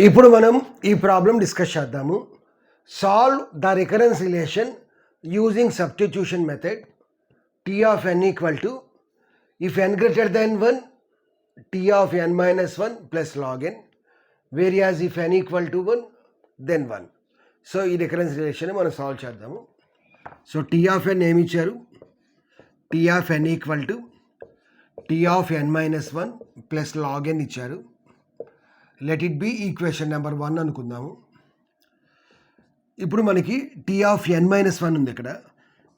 ఇప్పుడు మనం ఈ ప్రాబ్లం డిస్కస్ చేద్దాము. Solve the recurrence relation using substitution method T of n equal to if n greater than 1 T of n minus 1 plus log n వేరియాజ్ if n equal to 1 then 1. So ఈ recurrence relation మనం solve చేద్దాము. So T of n ఏమి ఇచ్చారు? T of n equal to T of n minus 1 plus log n ఇచ్చారు. Let it be equation number 1 అనుకుందాము. ఇప్పుడు మనకి టీ ఆఫ్ ఎన్ మైనస్ 1 ఉంది ఇక్కడ,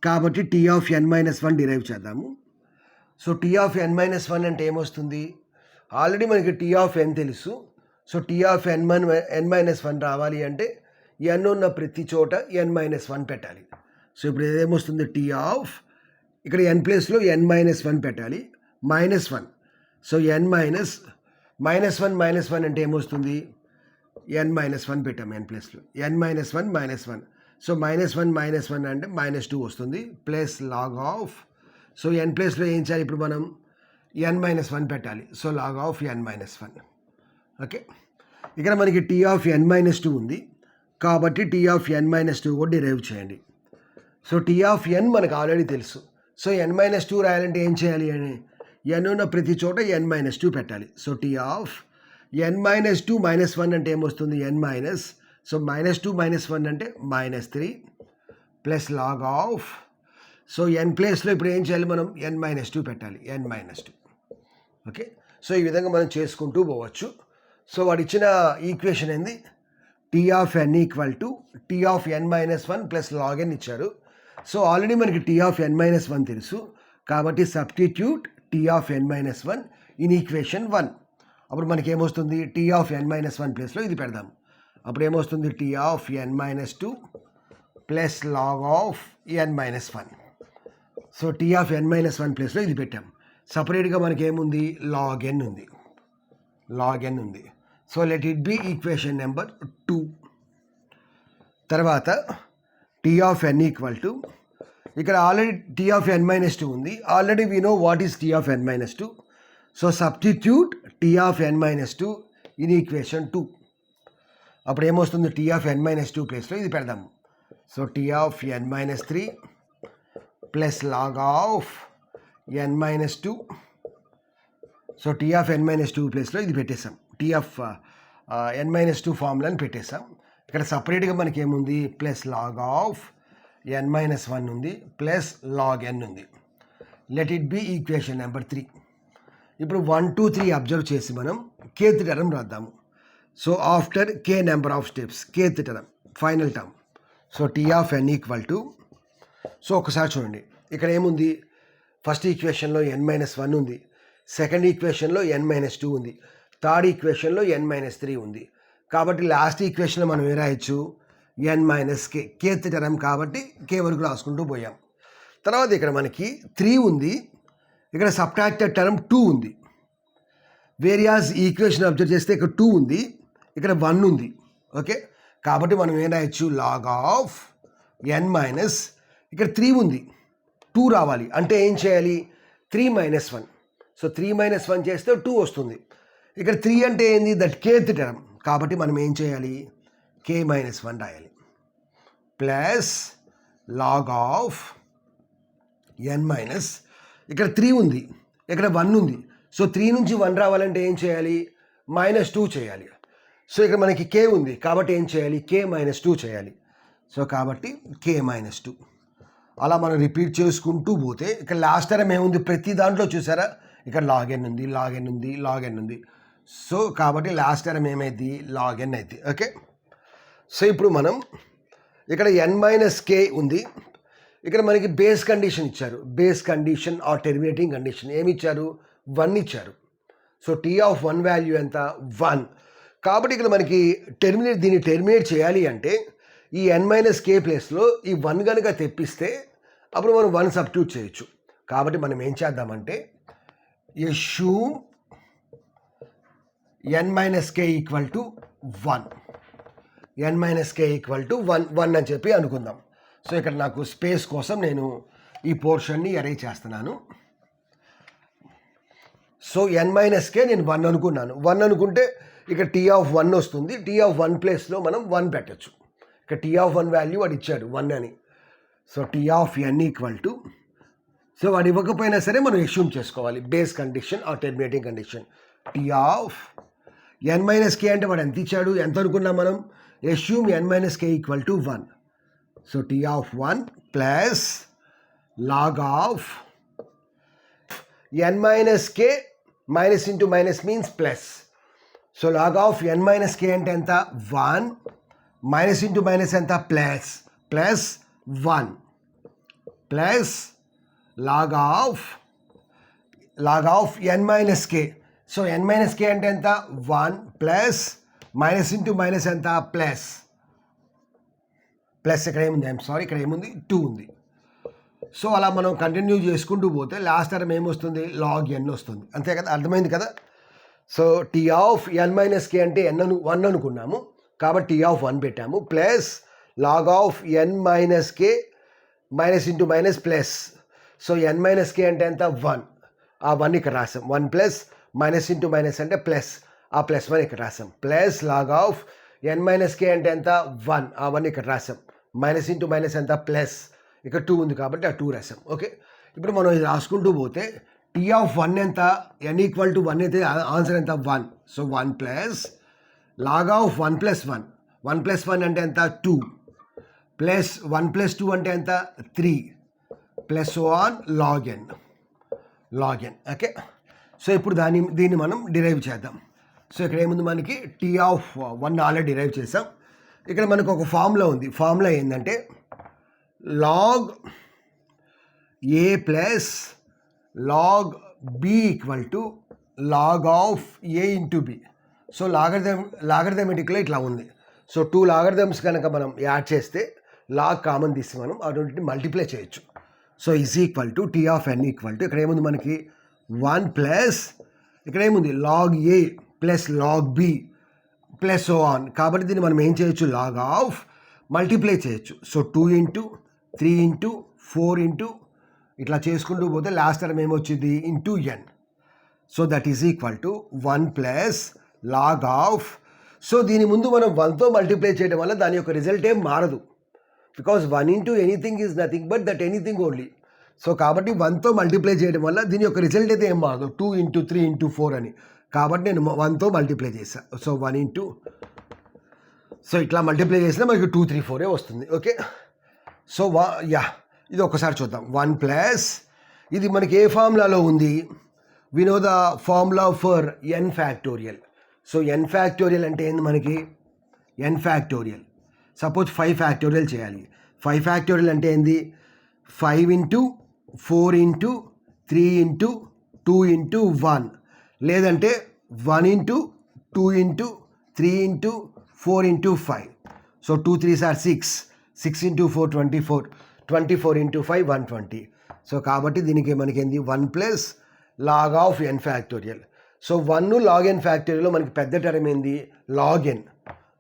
కాబట్టి T of n minus 1 derive చేద్దాము. So T of n minus 1 అంటే ఏమొస్తుంది? ఆల్రెడీ మనకి టీ ఆఫ్ ఎన్ తెలుసు. So T of n minus 1 రావాలి అంటే ఎన్ ఉన్న ప్రతి చోట ఎన్ మైనస్ 1 పెట్టాలి. సో ఇప్పుడు ఏమొస్తుంది? టీ ఆఫ్ ఇక్కడ ఎన్ ప్లేస్లో ఎన్ మైనస్ 1 పెట్టాలి, మైనస్ 1. సో ఎన్ మైనస్ 1 అంటే ఏమొస్తుంది? ఎన్ మైనస్ 1 పెట్టాము ఎన్ ప్లేస్లో, ఎన్ మైనస్ 1 సో మైనస్ 1 అంటే -2 వస్తుంది, plus log of. So n ప్లేస్లో ఏం చేయాలి ఇప్పుడు మనం? ఎన్ మైనస్ 1 పెట్టాలి. So log of n minus 1. Okay, ఇక్కడ మనకి టీ ఆఫ్ ఎన్ మైనస్ 2 ఉంది, కాబట్టి టీ ఆఫ్ ఎన్ మైనస్ 2 కూడా డిరైవ్ చేయండి. సో టీ ఆఫ్ ఎన్ మనకు ఆల్రెడీ తెలుసు. సో ఎన్ మైనస్ 2 రాయాలంటే ఏం చేయాలి అని? ఎన్ ఉన్న ప్రతి చోట ఎన్ మైనస్ 2 పెట్టాలి. So T of n minus 2 -1 అంటే ఏమొస్తుంది? ఎన్ మైనస్. సో -2 -1 అంటే -3 plus log of. So n ప్లేస్లో ఇప్పుడు ఏం చేయాలి మనం? ఎన్ మైనస్ 2 పెట్టాలి, ఎన్ మైనస్ 2. ఓకే, సో ఈ విధంగా మనం చేసుకుంటూ పోవచ్చు. సో వాడు ఇచ్చిన ఈక్వేషన్ ఏంది? T of n equal to T of n minus 1 plus log n ఇచ్చారు. సో ఆల్రెడీ మనకి టీ ఆఫ్ ఎన్ మైనస్ 1 తెలుసు, కాబట్టి substitute T of n minus 1 in equation 1. అప్పుడు మనకి ఏమొస్తుంది? టీ ఆఫ్ ఎన్ మైనస్ 1 ప్లేస్లో ఇది పెడదాం. అప్పుడు ఏమొస్తుంది? T of n minus 2 plus log of n minus 1. So T of n minus 1 ప్లేస్లో ఇది పెట్టాం. సపరేట్గా మనకి ఏముంది? లాగ్ ఎన్ ఉంది, so let it be equation number 2. తర్వాత T of n equal to, ఇక్కడ already T of n minus 2 ఉంది, already we know what is T of n minus 2. So substitute T of n minus 2 in equation 2. అప్పుడు ఏమొస్తుంది? T of n minus 2 ప్లేస్లో ఇది పెడదాము. So T of n minus 3 plus log of n minus 2. So T of n minus 2 ప్లేస్లో ఇది పెట్టేసాం, T of n minus 2 ఫార్ములాని పెట్టేసాం. ఇక్కడ సపరేట్గా మనకి ఏముంది? Plus log of n minus 1 ఉంది, ప్లస్ లాగ్ ఎన్ ఉంది. Let it be equation number 3. ఇప్పుడు 1 2 3 అబ్జర్వ్ చేసి మనం కేత్ టర్మ్ రాద్దాము. So after k number of steps, kth term, final term. So T of n equal to, so ఒకసారి చూడండి ఇక్కడ ఏముంది? ఫస్ట్ ఈక్వేషన్లో ఎన్ మైనస్ 1 ఉంది, సెకండ్ ఈక్వేషన్లో ఎన్ మైనస్ 2 ఉంది, థర్డ్ ఈక్వేషన్లో ఎన్ మైనస్ 3 ఉంది. కాబట్టి లాస్ట్ ఈక్వేషన్లో మనం ఏ రాయొచ్చు? ఎన్ మైనస్ కే, కేత్ టర్మ్ కాబట్టి కే వరకు రాసుకుంటూ పోయాం. తర్వాత ఇక్కడ మనకి 3 ఉంది, ఇక్కడ సబ్ట్రాక్టెడ్ టర్మ్ 2 ఉంది. వేరియాస్ ఈక్వేషన్ అబ్జర్వ్ చేస్తే ఇక్కడ 2 ఉంది, ఇక్కడ 1 ఉంది. ఓకే, కాబట్టి మనం ఏం రాయొచ్చు? లాగ్ ఆఫ్ ఎన్ మైనస్, ఇక్కడ 3 ఉంది, 2 రావాలి అంటే ఏం చేయాలి? 3 - 1. సో 3 - 1 చేస్తే 2 వస్తుంది. ఇక్కడ 3 అంటే ఏంది? దట్ కేత్ టర్మ్, కాబట్టి మనం ఏం చేయాలి? కే -1 రాయాలి, plus log of n minus, ఇక్కడ 3 ఉంది, ఇక్కడ 1 ఉంది. సో 3 నుంచి 1 రావాలంటే ఏం చేయాలి? -2 చేయాలి. సో ఇక్కడ మనకి కే ఉంది, కాబట్టి ఏం చేయాలి? కే -2 చేయాలి. సో కాబట్టి కే -2. అలా మనం రిపీట్ చేసుకుంటూ పోతే ఇక్కడ లాస్ట్ టర్మ్ ఏముంది? ప్రతి దాంట్లో చూసారా? ఇక్కడ లాగ్ ఎన్ ఉంది, లాగ్ ఎన్ ఉంది. సో కాబట్టి లాస్ట్ టర్మ్ ఏమైంది? లాగ్ ఎన్ అయితే. ఓకే, సో ఇప్పుడు మనం ఇక్కడ ఎన్ మైనస్ కే ఉంది, ఇక్కడ మనకి బేస్ కండిషన్ ఇచ్చారు, base condition or terminating condition ఏమి ఇచ్చారు? 1 ఇచ్చారు. సో టీ ఆఫ్ 1 వాల్యూ ఎంత? 1. కాబట్టి ఇక్కడ మనకి దీన్ని టెర్మినేట్ చేయాలి అంటే ఈ ఎన్ మైనస్ కే ప్లేస్లో ఈ 1 కనుక తెప్పిస్తే అప్పుడు మనం 1 సబ్స్టిట్యూట్ చేయొచ్చు. కాబట్టి మనం ఏం చేద్దామంటే assume n minus K equal to 1, n minus K equal to 1 అని చెప్పి అనుకుందాం. సో ఇక్కడ నాకు స్పేస్ కోసం నేను ఈ పోర్షన్ని అరేంజ్ చేస్తున్నాను. సో ఎన్ మైనస్ కే నేను 1 అనుకున్నాను. 1 అనుకుంటే ఇక్కడ టీ ఆఫ్ 1 వస్తుంది. టీ ఆఫ్ 1 ప్లేస్లో మనం 1 పెట్టచ్చు. ఇక్కడ టీ ఆఫ్ 1 వాల్యూ వాడు ఇచ్చాడు 1 అని. So T of n equal to, so వాడు ఇవ్వకపోయినా సరే మనం అస్యూమ్ చేసుకోవాలి base condition or terminating condition. T of n minus K అంటే వాడు ఎంత ఇచ్చాడు, ఎంత అనుకున్నాం మనం, assume n minus K equal to 1. So T of 1 plus log of n minus K, minus into minus means plus. So log of n minus K అంటే ఎంత 1, minus into minus ఎంత plus, plus 1 plus log of n minus K. So n minus K అంటే ఎంత 1 plus minus into minus ఎంత plus, plus ఇక్కడ ఏముంది, ఇక్కడ ఏముంది 2 ఉంది. సో అలా మనం కంటిన్యూ చేసుకుంటూ పోతే లాస్ట్ టర్మ్ ఏమొస్తుంది, లాగ్ n వస్తుంది. అంతే కదా, అర్థమైంది కదా. So T of n minus K అంటే 1 అనుకున్నాము కాబట్టి టీ ఆఫ్ 1 పెట్టాము, plus log of n minus K minus into minus plus. So n minus K అంటే ఎంత 1, ఆ 1 ఇక్కడ రాసాం. 1 ప్లస్ మైనస్ ఇంటూ మైనస్ అంటే ప్లస్, ఆ ప్లస్ 1 ఇక్కడ రాసాం. Plus log of n minus K అంటే ఎంత 1, ఆ 1 ఇక్కడ రాసాం. మైనస్ ఇంటూ మైనస్ ఎంత ప్లస్, ఇక్కడ 2 ఉంది కాబట్టి ఆ 2 రాసాం. ఓకే, ఇప్పుడు మనం ఇది రాసుకుంటూ పోతే టీ ఆఫ్ 1 ఎంత, n ఈక్వల్ టు 1 అయితే ఆన్సర్ ఎంత 1. So 1 plus log of 1 plus 1, 1 plus 1 అంటే ఎంత 2, ప్లస్ 1 ప్లస్ 2 అంటే ఎంత 3, plus 1 log n. Okay, so ఇప్పుడు దీన్ని మనం డిరైవ్ చేద్దాం. సో ఇక్కడ ఏముంది మనకి, టీ ఆఫ్ 1 ఆల్రెడీ డిరైవ్ చేసాం. ఇక్కడ మనకు ఒక ఫార్ములా ఉంది. ఫార్ములా ఏంటంటే log A plus log B equal to log of A into B. So లాగరిథమెటిక్లో ఇట్లా ఉంది. సో 2 లాగరిథమ్స్ కనుక మనం యాడ్ చేస్తే లాగ్ కామన్ తీసి మనం అటువంటిని మల్టిప్లై చేయొచ్చు. So is equal to T of n equal to, ఇక్కడ ఏముంది మనకి 1 ప్లస్, ఇక్కడ ఏముంది log A plus log B plus so on. కాబట్టి దీన్ని మనం ఏం చేయొచ్చు, లాగ్ ఆఫ్ మల్టిప్లై చేయొచ్చు. సో 2 ఇంటూ 3 ఇంటూ 4 ఇంటూ ఇట్లా చేసుకుంటూ పోతే లాస్ట్ టర్మ్ ఏమొచ్చింది into n. So that is equal to 1 plus log of, so దీని ముందు మనం 1తో మల్టిప్లై చేయడం వల్ల దాని యొక్క రిజల్ట్ ఏం మారదు, because 1 into anything is nothing but that anything only. So కాబట్టి 1తో మల్టిప్లై చేయడం వల్ల దీని యొక్క రిజల్ట్ అయితే ఏం మారదు, 2 ఇంటూ 3 ఇంటూ 4 అని. కాబట్టి నేను 1తో మల్టిప్లై చేశాను. సో 1 ఇంటూ, సో ఇట్లా మల్టిప్లై చేసినా మనకి 2 3 4 వస్తుంది. ఓకే, సో ఇది ఒకసారి చూద్దాం. 1 ప్లస్, ఇది మనకి ఏ ఫార్ములాలో ఉంది, we know the formula for n factorial. So n factorial అంటే ఏంది మనకి, n ఫ్యాక్టోరియల్ సపోజ్ 5 ఫ్యాక్టోరియల్ చేయాలి. 5 ఫ్యాక్టోరియల్ అంటే ఏంది, 5 ఇంటూ 4 ఇంటూ 3 ఇంటూ 2 ఇంటూ 1, లేదంటే 1 into 2 into 3 into 4 into 5. So 2 3s are 6, 6 into 4 24, 24 into 5 120. So కాబట్టి దీనికి మనకి ఏంది 1 plus log of n factorial. So 1 log n ఫ్యాక్టోరియల్లో మనకి పెద్ద టర్మ్ ఏంది log n.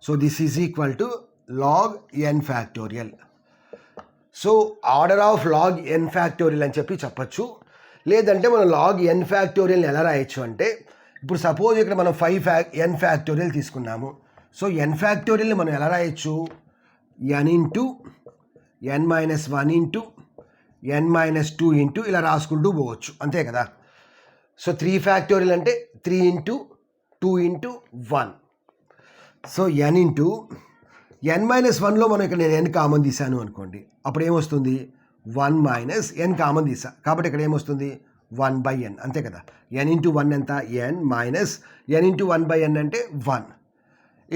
So this is equal to log n factorial. So order of log n factorial అని చెప్పచ్చు. లేదంటే మనం లాగ్ n ఫ్యాక్టోరియల్ని ఎలా రాయొచ్చు అంటే, ఇప్పుడు సపోజ్ ఇక్కడ మనం n ఫ్యాక్టోరియల్ తీసుకున్నాము. సో n ఫ్యాక్టోరియల్ని మనం ఎలా రాయొచ్చు, n into n minus 1 into n minus 2 into ఇలా రాసుకుంటూ పోవచ్చు, అంతే కదా. సో 3 ఫ్యాక్టోరియల్ అంటే 3 into 2 into 1. So n into n minus 1లో మనం ఇక్కడ నేను n కామన్ తీసాను అనుకోండి, అప్పుడు ఏమొస్తుంది 1 మైనస్ n కామన్ తీసా కాబట్టి ఇక్కడ ఏమొస్తుంది 1/n, అంతే కదా. n ఇంటూ 1 ఎంత n minus n into 1/n అంటే 1.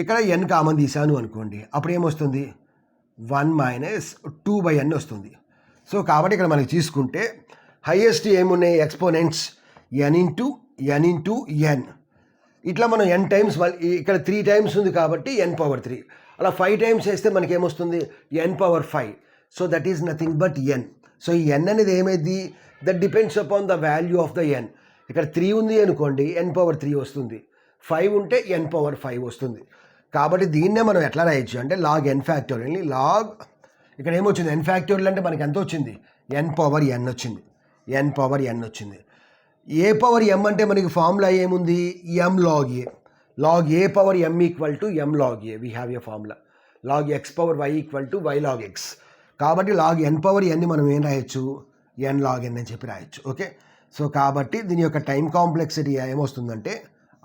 ఇక్కడ n కామన్ తీసాను అనుకోండి, అప్పుడు ఏమొస్తుంది 1 మైనస్ 2/n వస్తుంది. సో కాబట్టి ఇక్కడ మనకి తీసుకుంటే హైయెస్ట్ ఏమున్నాయి ఎక్స్పోనెంట్స్ n ఇంటూ n. ఇట్లా మనం n టైమ్స్, ఇక్కడ 3 టైమ్స్ ఉంది కాబట్టి n⁻3. అలా 5 టైమ్స్ వేస్తే మనకి ఏమొస్తుంది n⁻5. So that is nothing but n. So ఈ n అనేది ఏమైంది, that depends upon the value of the n. ఇక్కడ 3 ఉంది అనుకోండి n⁻3 వస్తుంది, 5 ఉంటే n⁻5 వస్తుంది. కాబట్టి దీన్నే మనం ఎట్లా రాయొచ్చు అంటే లాగ్ n ఫ్యాక్టోరియల్ని లాగ్, ఇక్కడ ఏమొచ్చింది n ఫ్యాక్టోరియల్ అంటే మనకి ఎంత వచ్చింది n⁻n వచ్చింది, n⁻n వచ్చింది. a పవర్ m అంటే మనకి ఫార్ములా ఏముంది m log a. Log A power M equal to M log A, we have a formula. Log X power Y equal to Y log X. కాబట్టి log n power ఎన్ని మనం ఏం రాయొచ్చు, ఎన్ log ఎన్ అని చెప్పి రాయొచ్చు. ఓకే, సో కాబట్టి దీని యొక్క టైం కాంప్లెక్సిటీ ఏమొస్తుందంటే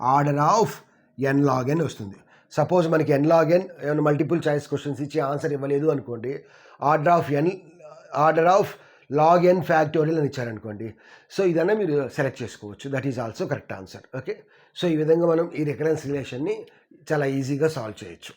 order of N log N వస్తుంది. సపోజ్ మనకి ఎన్ లాగ్ ఎన్ ఏమైనా మల్టిపుల్ చాయిస్ క్వశ్చన్స్ ఇచ్చి ఆన్సర్ ఇవ్వలేదు అనుకోండి, order of log N factorial అని ఇచ్చారనుకోండి, సో ఇదన్నా మీరు సెలెక్ట్ చేసుకోవచ్చు. That is also correct answer. Okay, so ఈ విధంగా మనం ఈ రికరెన్స్ రిలేషన్ని చాలా ఈజీగా సాల్వ్ చేయొచ్చు.